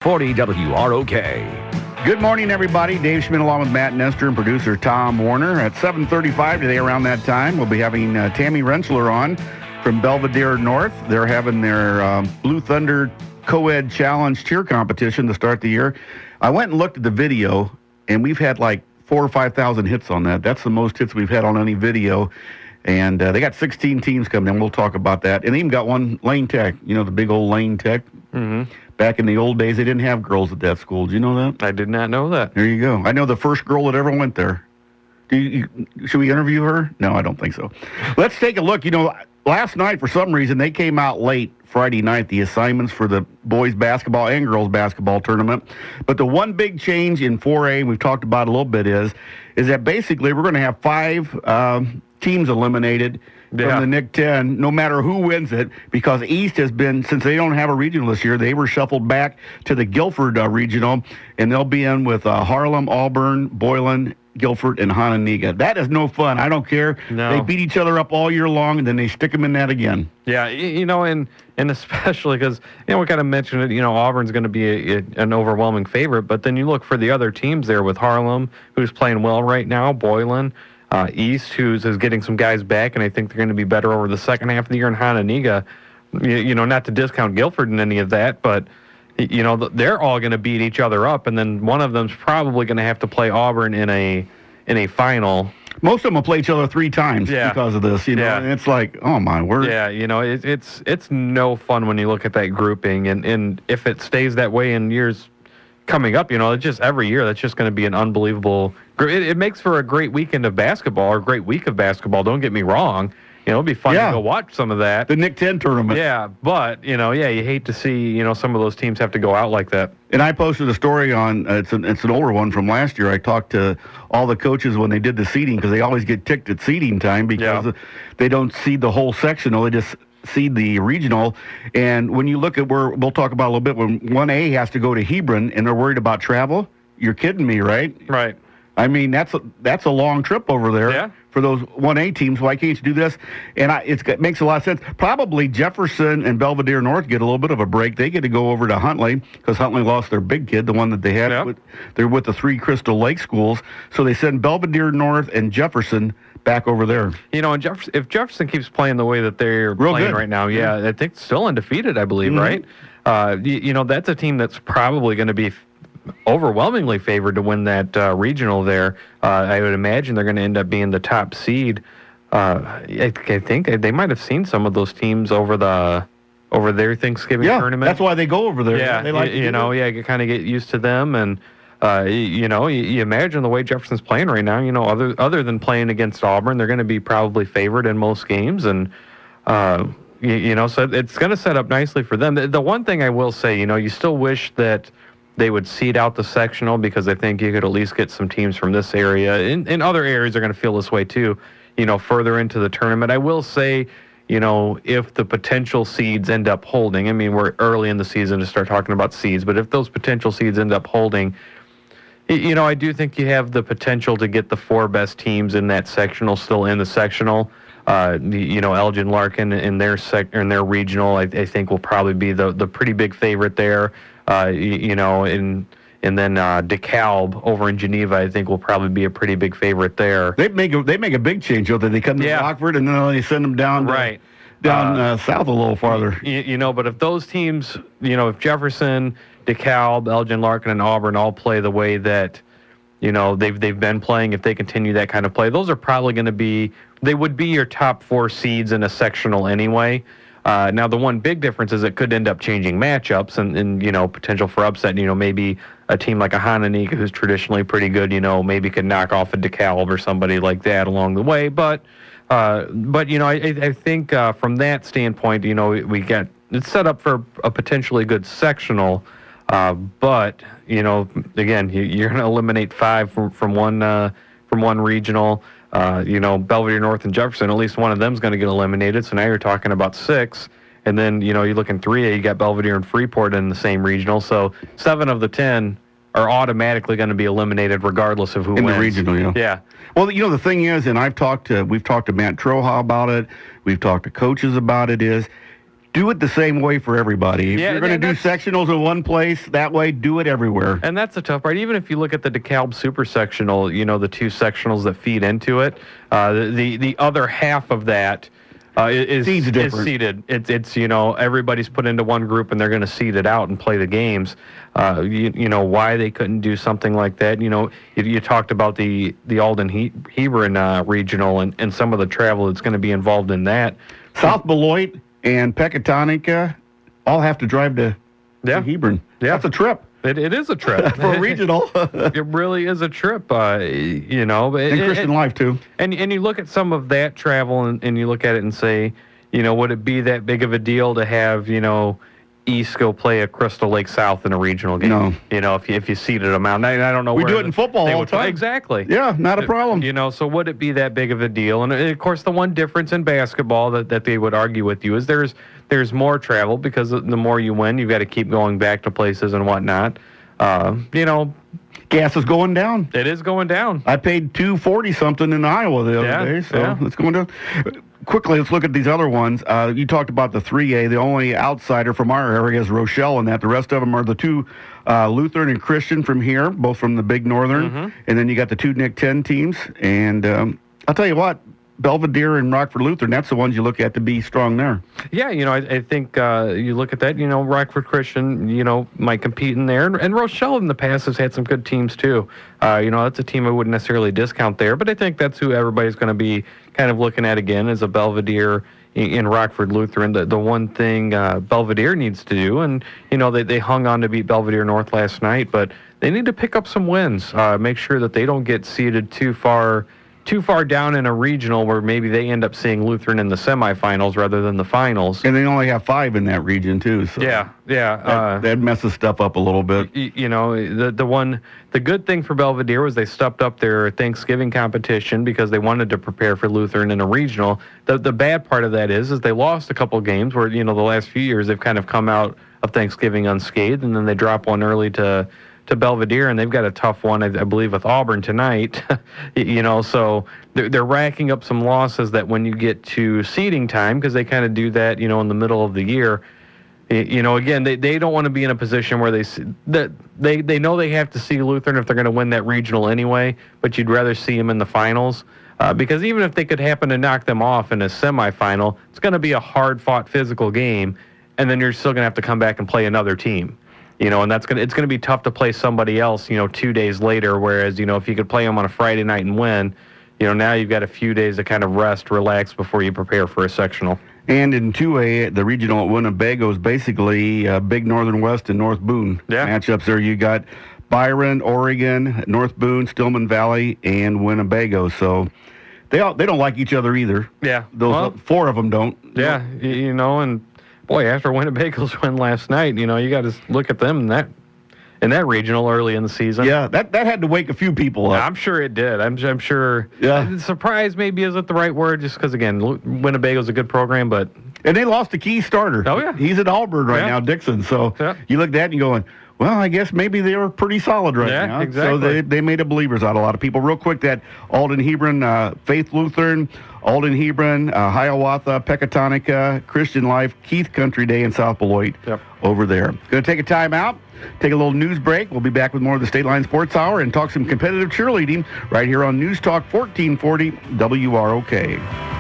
40 WROK. Good morning, everybody. Dave Schmidt along with Matt Nestor and producer Tom Warner. At 7:35 today around that time, we'll be having Tammy Rensselaer on from Belvedere North. They're having their Blue Thunder Co-Ed Challenge cheer competition to start the year. I went and looked at the video, and we've had like 4,000 or 5,000 hits on that. That's the most hits we've had on any video. And they got 16 teams coming in. We'll talk about that. And they even got one Lane Tech, the big old Lane Tech. Mm-hmm. Back in the old days, they didn't have girls at that school. Did you know that? I did not know that. There you go. I know the first girl that ever went there. Should we interview her? No, I don't think so. Let's take a look. Last night, for some reason, they came out late Friday night, the assignments for the boys basketball and girls basketball tournament. But the one big change in 4A, and we've talked about it a little bit, is that basically we're going to have 5 teams eliminated from the Nick 10, no matter who wins it, because East has been, since they don't have a regional this year, they were shuffled back to the Guilford regional, and they'll be in with Harlem, Auburn, Boylan, Guilford, and Hononegah. That is no fun. I don't care. No. They beat each other up all year long, and then they stick them in that again. Yeah, and especially because, we kind of mentioned it, Auburn's going to be an overwhelming favorite, but then you look for the other teams there with Harlem, who's playing well right now, Boylan, East, who's getting some guys back, and I think they're going to be better over the second half of the year in Hononegah. Not to discount Guilford in any of that, but they're all going to beat each other up, and then one of them's probably going to have to play Auburn in a final. Most of them will play each other 3 times because of this. And it's like, oh my word. Yeah, it's no fun when you look at that grouping, and if it stays that way in years coming up, it's just every year that's just going to be an unbelievable. It makes for a great weekend of basketball or a great week of basketball. Don't get me wrong. It'll be fun to go watch some of that. The Nick 10 tournament. Yeah, but, you hate to see, some of those teams have to go out like that. And I posted a story on, it's an older one from last year. I talked to all the coaches when they did the seeding, because they always get ticked at seeding time because they don't seed the whole sectional. They just seed the regional. And when you look at where, we'll talk about a little bit, when 1A has to go to Hebron and they're worried about travel, you're kidding me, right? Right. I mean, that's a long trip over there for those 1A teams. Why can't you do this? And it makes a lot of sense. Probably Jefferson and Belvedere North get a little bit of a break. They get to go over to Huntley because Huntley lost their big kid, the one that they had. They're with the 3 Crystal Lake schools. So they send Belvedere North and Jefferson back over there. And if Jefferson keeps playing the way that they're playing right now, I think still undefeated, I believe, right? That's a team that's probably going to be overwhelmingly favored to win that regional there. I would imagine they're going to end up being the top seed. I think they might have seen some of those teams over their Thanksgiving tournament. That's why they go over there. Yeah, they like you kind of get used to them, and you imagine the way Jefferson's playing right now. Other than playing against Auburn, they're going to be probably favored in most games, and so it's going to set up nicely for them. The one thing I will say, you still wish that they would seed out the sectional, because I think you could at least get some teams from this area. In other areas are going to feel this way too, further into the tournament. I will say, if the potential seeds end up holding, I mean, we're early in the season to start talking about seeds, but if those potential seeds end up holding, I do think you have the potential to get the 4 best teams in that sectional still in the sectional. Elgin Larkin in their regional, I think will probably be the pretty big favorite there. And then DeKalb over in Geneva, I think will probably be a pretty big favorite there. They make a big change, though. They come to Rockford and then they send them down south a little farther. But if those teams, if Jefferson, DeKalb, Elgin Larkin, and Auburn all play the way that they've been playing, if they continue that kind of play, those are probably going to be. They would be your top 4 seeds in a sectional anyway. Now, the one big difference is it could end up changing matchups and potential for upset. Maybe a team like a Hononegah, who's traditionally pretty good, maybe could knock off a DeKalb or somebody like that along the way. But I think from that standpoint, we get it's set up for a potentially good sectional. But again, you're going to eliminate 5 from one regional. Belvedere North and Jefferson, at least one of them's going to get eliminated. So now you're talking about 6. And then, you look in 3A, you got Belvedere and Freeport in the same regional. So 7 of the 10 are automatically going to be eliminated regardless of who wins. In the regional, Yeah. Well, the thing is, and we've talked to Matt Troha about it, we've talked to coaches about it, is do it the same way for everybody. If Yeah, you're going to do sectionals in one place, that way, do it everywhere. And that's the tough part. Even if you look at the DeKalb Super Sectional, the two sectionals that feed into it, the other half of that is seeded. It's everybody's put into one group and they're going to seed it out and play the games. Why they couldn't do something like that. You talked about the Alden Hebron regional and some of the travel that's going to be involved in that. South Beloit and Pecatonica all have to drive to Hebron. Yeah. That's a trip. It is a trip. For a regional. It really is a trip, And Christian Life, too. And you look at some of that travel and you look at it and say, would it be that big of a deal to have, East go play a Crystal Lake South in a regional game? No. If you seeded them out. I don't know we do it in football all the time. Exactly. Yeah, not a problem. So would it be that big of a deal? And, of course, the one difference in basketball that they would argue with you is there's more travel because the more you win, you've got to keep going back to places and whatnot. Gas is going down. It is going down. I paid $2.40 something in Iowa the other day, so it's going down. Quickly, let's look at these other ones. You talked about the 3A. The only outsider from our area is Rochelle in that. The rest of them are the two Lutheran and Christian from here, both from the Big Northern. Mm-hmm. And then you got the two Nick 10 teams. And I'll tell you what, Belvedere and Rockford Lutheran, that's the ones you look at to be strong there. Yeah, I think you look at that, Rockford Christian, might compete in there. And Rochelle in the past has had some good teams too. That's a team I wouldn't necessarily discount there, but I think that's who everybody's going to be kind of looking at again is a Belvedere in Rockford Lutheran. The one thing Belvedere needs to do, and, they hung on to beat Belvedere North last night, but they need to pick up some wins, make sure that they don't get seeded too far down in a regional where maybe they end up seeing Lutheran in the semifinals rather than the finals. And they only have 5 in that region, too. So yeah. That messes stuff up a little bit. The good thing for Belvedere was they stepped up their Thanksgiving competition because they wanted to prepare for Lutheran in a regional. The bad part of that is they lost a couple games where, the last few years they've kind of come out of Thanksgiving unscathed, and then they drop one early to Belvedere, and they've got a tough one, I believe, with Auburn tonight. So they're racking up some losses that when you get to seeding time, because they kind of do that, in the middle of the year, again, they don't want to be in a position where they know they have to see Lutheran if they're going to win that regional anyway, but you'd rather see them in the finals. Because even if they could happen to knock them off in a semifinal, it's going to be a hard-fought physical game, and then you're still going to have to come back and play another team. And it's going to be tough to play somebody else, 2 days later, whereas, if you could play them on a Friday night and win, now you've got a few days to kind of rest, relax before you prepare for a sectional. And in 2A, the regional at Winnebago is basically Big Northern West and North Boone matchups there. You got Byron, Oregon, North Boone, Stillman Valley, and Winnebago. So they don't like each other either. Yeah. Those 4 of them don't. Yeah, and boy, after Winnebago's win last night, you got to look at them in that regional early in the season. Yeah, that had to wake a few people up. I'm sure it did. I'm sure. Yeah. Surprise maybe isn't the right word, just because, again, Winnebago's a good program, but. And they lost a key starter. Oh, yeah. He's at Auburn right now, Dixon. So you look at that and you're going, well, I guess maybe they were pretty solid now. Yeah, exactly. So they made a believers out of a lot of people. Real quick, that Alden Hebron, Faith Lutheran, Alden Hebron, Hiawatha, Pecatonica, Christian Life, Keith Country Day, and South Beloit over there. Going to take a time out, take a little news break. We'll be back with more of the Stateline Sports Hour and talk some competitive cheerleading right here on News Talk 1440 WROK.